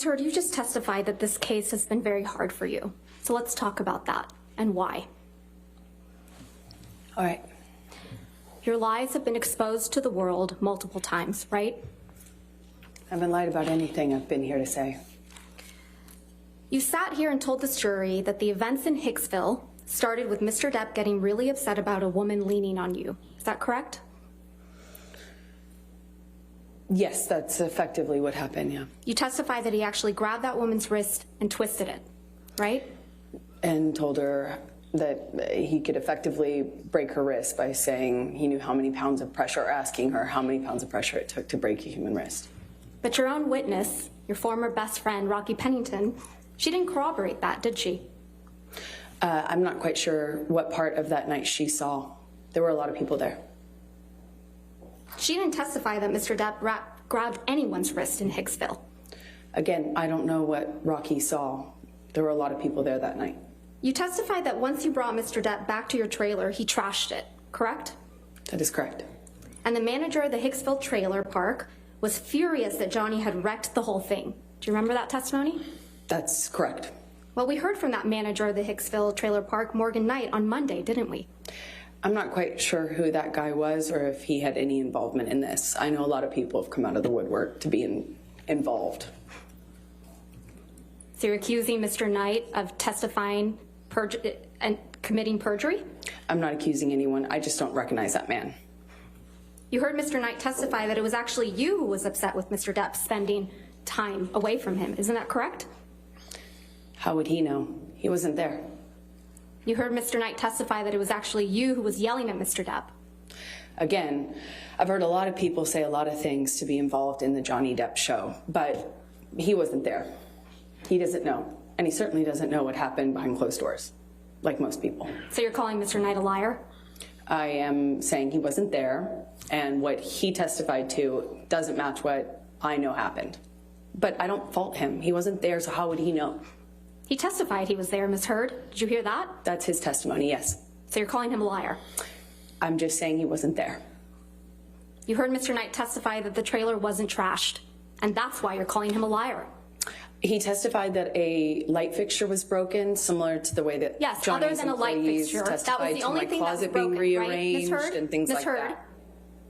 Ms. Heard, you just testified that this case has been very hard for you. So let's talk about that and why. All right. Your lies have been exposed to the world multiple times, right? I haven't lied about anything I've been here to say. You sat here and told this jury that the events in Hicksville started with Mr. Depp getting really upset about a woman leaning on you. Is that correct? Yes, that's effectively what happened, yeah. You testified that he actually grabbed that woman's wrist and twisted it, right? And told her that he could effectively break her wrist by saying he knew how many pounds of pressure, or asking her how many pounds of pressure it took to break a human wrist. But your own witness, your former best friend, Rocky Pennington, she didn't corroborate that, did she? I'm not quite sure what part of that night she saw. There were a lot of people there. She didn't testify that Mr. Depp grabbed anyone's wrist in Hicksville. Again, I don't know what Rocky saw. There were a lot of people there that night. You testified that once you brought Mr. Depp back to your trailer, he trashed it, correct? That is correct. And the manager of the Hicksville trailer park was furious that Johnny had wrecked the whole thing. Do you remember that testimony? That's correct. Well, we heard from that manager of the Hicksville trailer park, Morgan Knight, on Monday, didn't we? I'm not quite sure who that guy was or if he had any involvement in this. I know a lot of people have come out of the woodwork to be involved. So you're accusing Mr. Knight of testifying and committing perjury? I'm not accusing anyone. I just don't recognize that man. You heard Mr. Knight testify that it was actually you who was upset with Mr. Depp spending time away from him. Isn't that correct? How would he know? He wasn't there. You heard Mr. Knight testify that it was actually you who was yelling at Mr. Depp. Again, I've heard a lot of people say a lot of things to be involved in the Johnny Depp show, but he wasn't there. He doesn't know, and he certainly doesn't know what happened behind closed doors, like most people. So you're calling Mr. Knight a liar? I am saying he wasn't there, and what he testified to doesn't match what I know happened. But I don't fault him. He wasn't there, so how would he know? He testified he was there, Ms. Heard. Did you hear that? That's his testimony, yes. So you're calling him a liar? I'm just saying he wasn't there. You heard Mr. Knight testify that the trailer wasn't trashed, and that's why you're calling him a liar. He testified that a light fixture was broken, similar to the way that yes, Johnny's other than a light fixture, that was the only thing that was broken, being rearranged, right? and things like that.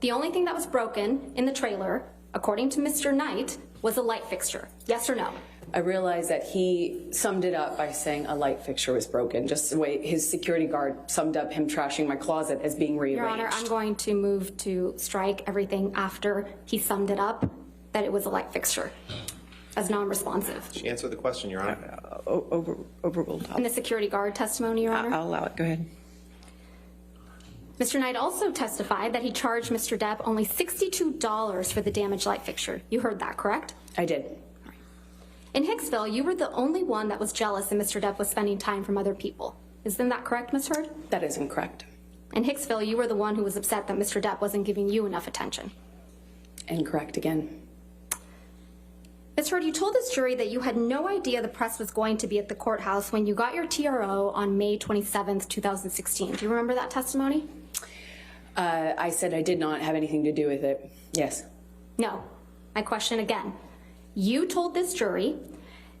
The only thing that was broken in the trailer, according to Mr. Knight, was a light fixture. Yes or no? I realize that he summed it up by saying a light fixture was broken, just the way his security guard summed up him trashing my closet as being rearranged. Your Honor, I'm going to move to strike everything after he summed it up, that it was a light fixture, as non-responsive. She answered the question, Your Honor. Overruled. In the security guard testimony, Your Honor? I'll allow it. Go ahead. Mr. Knight also testified that he charged Mr. Depp only $62 for the damaged light fixture. You heard that, correct? I did. In Hicksville, you were the only one that was jealous that Mr. Depp was spending time from other people. Isn't that correct, Ms. Heard? That is incorrect. In Hicksville, you were the one who was upset that Mr. Depp wasn't giving you enough attention. Incorrect again. Ms. Heard, you told this jury that you had no idea the press was going to be at the courthouse when you got your TRO on May 27th, 2016. Do you remember that testimony? I said I did not have anything to do with it. Yes. No. My question again. You told this jury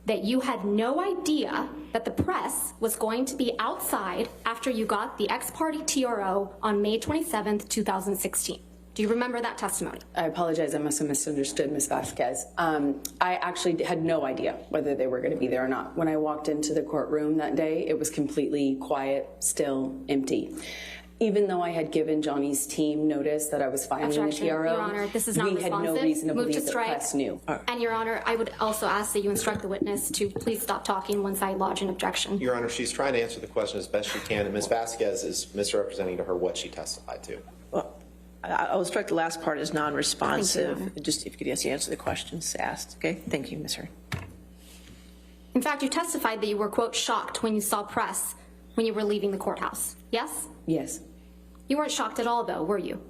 that you had no idea that the press was going to be outside after you got the ex-parte TRO on May 27th, 2016. Do you remember that testimony? I apologize. I must have misunderstood Ms. Vasquez. I actually had no idea whether they were going to be there or not. When I walked into the courtroom that day, it was completely quiet, still, empty. Even though I had given Johnny's team notice that I was filing the TRO, Your Honor, this is non-responsive. We had no reason to Move believe to the press knew. And Your Honor, I would also ask that you instruct the witness to please stop talking once I lodge an objection. Your Honor, she's trying to answer the question as best she can, and Ms. Vasquez is misrepresenting to her what she testified to. Well, I'll strike the last part as non-responsive. Just if you could answer the questions asked. Okay. Thank you, Ms. Heard. In fact, you testified that you were, quote, shocked when you saw press when you were leaving the courthouse. Yes? Yes. You weren't shocked at all, though, were you?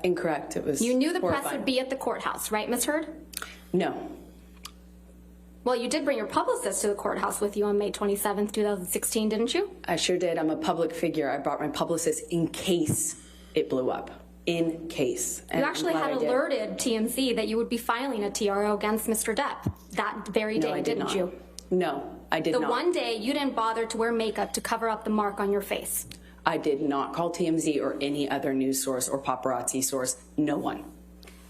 Incorrect. It was You knew the horrifying. press would be at the courthouse, right, Ms. Heard? No. Well, you did bring your publicist to the courthouse with you on May 27th, 2016, didn't you? I sure did. I'm a public figure. I brought my publicist in case it blew up. in case. And You I'm actually glad had I did. alerted TMZ that you would be filing a TRO against Mr. Depp that very day, No, I did didn't not. you? No, I did The not. one day you didn't bother to wear makeup to cover up the mark on your face. I did not call TMZ or any other news source or paparazzi source. No one.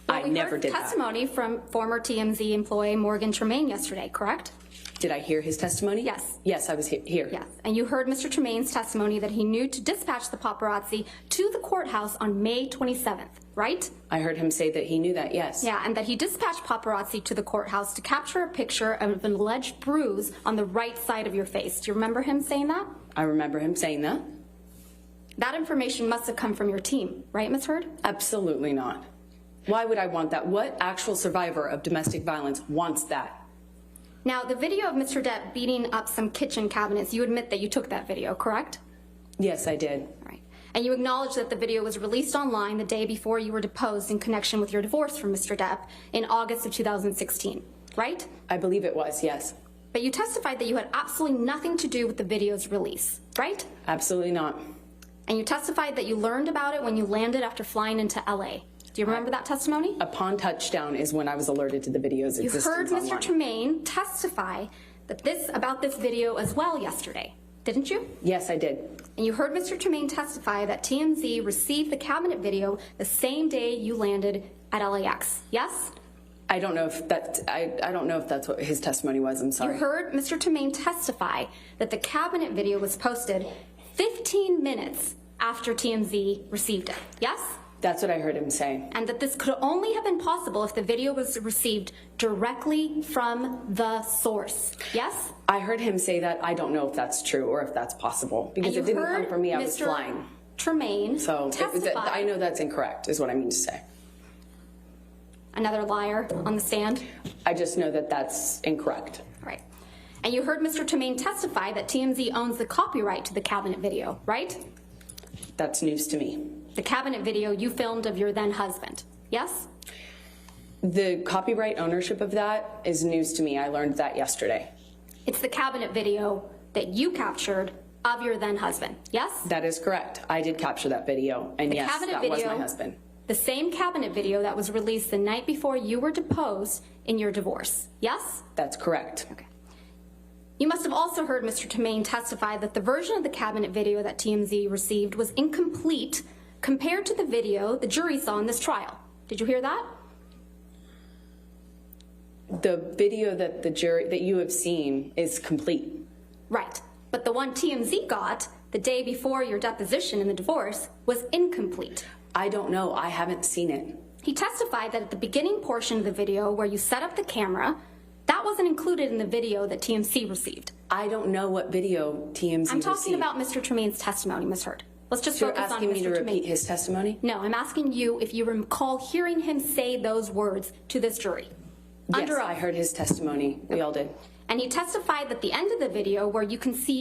I We never heard did that. testimony from former TMZ employee Morgan Tremaine yesterday, correct? Did I hear his testimony? Yes. Yes, I was here. Yes. And you heard Mr. Tremaine's testimony that he knew to dispatch the paparazzi to the courthouse on May 27th, right? I heard him say that he knew that, yes. Yeah, and that he dispatched paparazzi to the courthouse to capture a picture of an alleged bruise on the right side of your face. Do you remember him saying that? I remember him saying that. That information must have come from your team, right, Ms. Heard? Absolutely not. Why would I want that? What actual survivor of domestic violence wants that? Now, the video of Mr. Depp beating up some kitchen cabinets, you admit that you took that video, correct? Yes, I did. All right. And you acknowledge that the video was released online the day before you were deposed in connection with your divorce from Mr. Depp in August of 2016, right? I believe it was, yes. But you testified that you had absolutely nothing to do with the video's release, right? Absolutely not. And you testified that you learned about it when you landed after flying into LA. Do you remember that testimony? Upon touchdown is when I was alerted to the video's You existence heard Mr. online. Tremaine testify that about this video as well yesterday, didn't you? Yes, I did. And you heard Mr. Tremaine testify that TMZ received the cabinet video the same day you landed at LAX, yes? I don't know if that's what his testimony was. I'm sorry. You heard Mr. Tremaine testify that the cabinet video was posted 15 minutes after TMZ received it, yes? That's what I heard him say. And that this could only have been possible if the video was received directly from the source, yes? I heard him say that. I don't know if that's true or if that's possible because it didn't come from me. I was Mr. flying. Tremaine So testify. I know that's incorrect is what I mean to say. Another liar on the stand? I just know that that's incorrect. Right. And you heard Mr. Tremaine testify that TMZ owns the copyright to the cabinet video, right? That's news to me. The cabinet video you filmed of your then husband, yes? The copyright ownership of that is news to me. I learned that yesterday. It's the cabinet video that you captured of your then husband, yes? That is correct. I did capture that video, and The yes, cabinet that video, was my husband. The same cabinet video that was released the night before you were deposed in your divorce, yes? That's correct. Okay. You must have also heard Mr. Tremaine testify that the version of the cabinet video that TMZ received was incomplete compared to the video the jury saw in this trial. Did you hear that? The video that that you have seen is complete. Right. But the one TMZ got the day before your deposition in the divorce was incomplete. I don't know. I haven't seen it. He testified that at the beginning portion of the video where you set up the camera, that wasn't included in the video that TMZ received. I don't know what video TMZ I'm talking received. about Mr. Tremaine's testimony, Ms. Heard. Let's just So you're focus on asking me to Mr. repeat Tremaine. his testimony? No, I'm asking you if you recall hearing him say those words to this jury. Yes, Under oath. I heard his testimony. We all did. And he testified that the end of the video where you can see